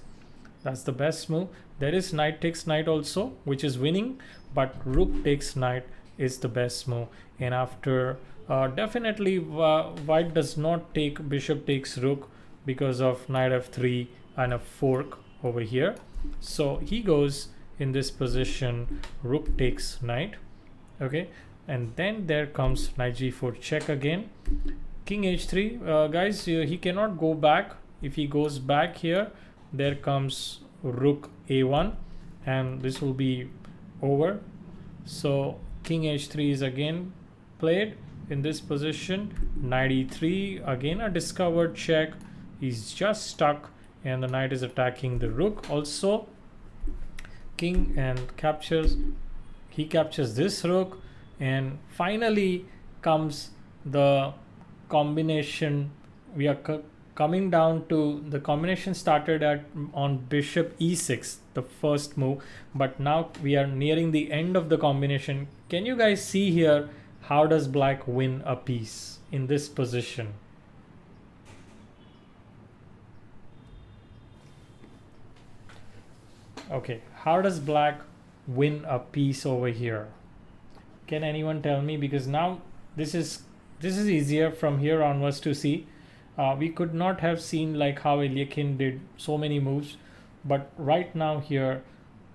That's the best move. There is knight takes knight also, which is winning, but rook takes knight is the best move. And after definitely white does not take bishop takes rook because of knight f3 and a fork over here. So he goes in this position, rook takes knight. Okay, and then there comes knight g4 check again. King h3, guys, he cannot go back. If he goes back here, there comes rook a1, and this will be over. So king h3 is again played in this position. Knight e3, again a discovered check. He's just stuck, and the knight is attacking the rook also. King and captures, he captures this rook, and finally comes the combination. We are coming down to the combination started at on bishop e6, the first move, but now we are nearing the end of the combination. Can you guys see here how does black win a piece in this position? Okay, how does black win a piece over here? Can anyone tell me? Because now this is easier from here onwards to see. We could not have seen like how Eliakin did so many moves, but right now here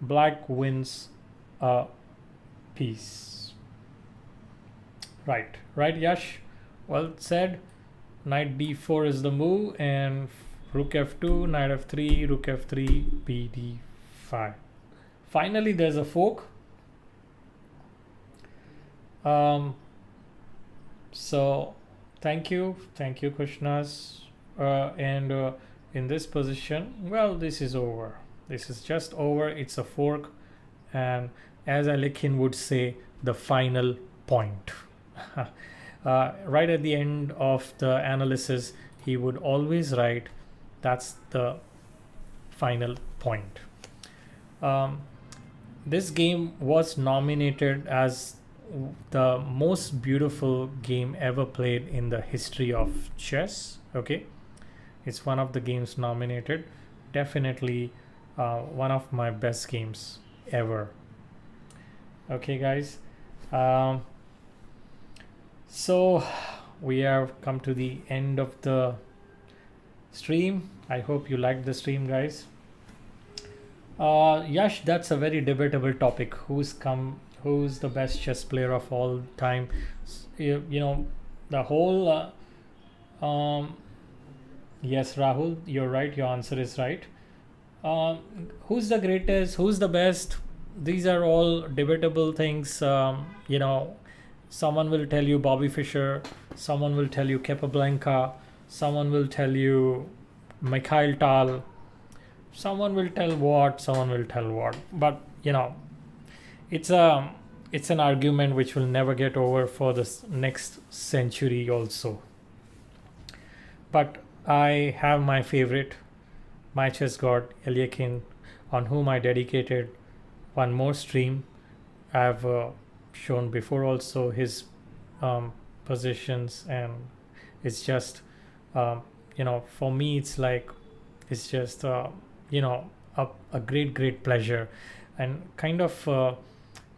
black wins a piece. Right, Yash? Well said. Knight b4 is the move, and rook f2, knight f3, rook f3, bd5. Finally, there's a fork. So thank you Krishnas, and in this position, well, this is over. This is just over. It's a fork, and as Eliakin would say, the final point. Right at the end of the analysis, he would always write, that's the final point. This game was nominated as the most beautiful game ever played in the history of chess. Okay, it's one of the games nominated. Definitely one of my best games ever. Okay, guys. Um, so we have come to the end of the stream. I hope you liked the stream, guys. Yash, that's a very debatable topic. Who's the best chess player of all time? You know, the whole yes, Rahul, you're right, your answer is right. Who's the greatest, who's the best? These are all debatable things. You know, someone will tell you Bobby Fischer, someone will tell you Capablanca, someone will tell you Mikhail Tal, someone will tell what. But you know, it's an argument which will never get over for this next century also. But I have my favorite, my chess god Eliakim, on whom I dedicated one more stream. I've shown before also his positions, and it's just you know, for me it's like, it's just you know, a great pleasure, and kind of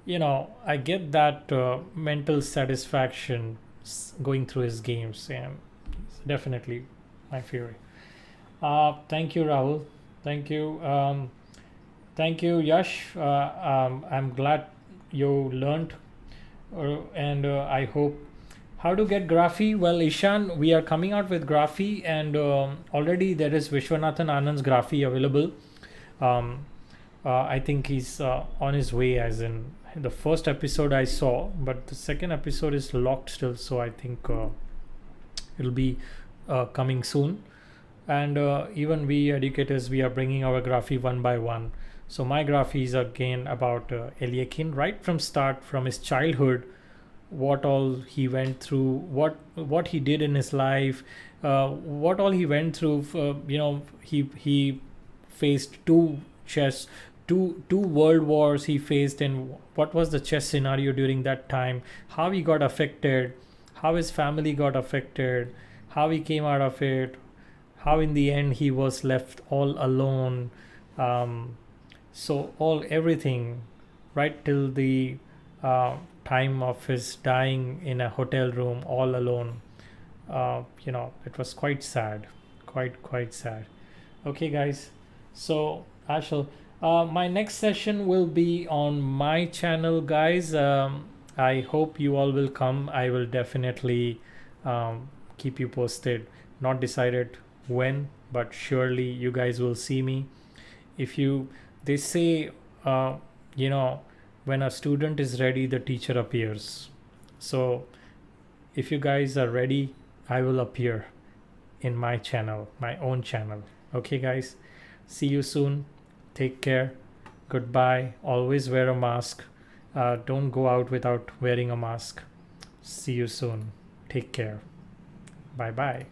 you know, I get that mental satisfaction going through his games, and it's definitely my favorite. Thank you, Rahul. Thank you. Thank you, Yash. I'm glad you learned, and I hope. How to get Graphy? Well, Ishan, we are coming out with Graphy, and already there is Vishwanathan Anand's Graphy available. I think he's on his way, as in the first episode I saw, but the second episode is locked still, so I think it'll be coming soon. And even we educators, we are bringing our Graphy one by one. So my Graphy is again about Eliakim, right from start, from his childhood, what all he went through, what he did in his life, what all he went through. You know, he faced two world wars he faced, and what was the chess scenario during that time, how he got affected, how his family got affected, how he came out of it, how in the end he was left all alone. So everything right till the time of his dying in a hotel room all alone. You know, it was quite sad, quite sad. Okay, guys, so I shall my next session will be on my channel, guys. I hope you all will come. I will definitely keep you posted. Not decided when, but surely you guys will see me. If you, they say, you know, when a student is ready, the teacher appears. So if you guys are ready, I will appear in my channel, my own channel. Okay, guys, see you soon. Take care. Goodbye. Always wear a mask. Don't go out without wearing a mask. See you soon. Take care. Bye bye.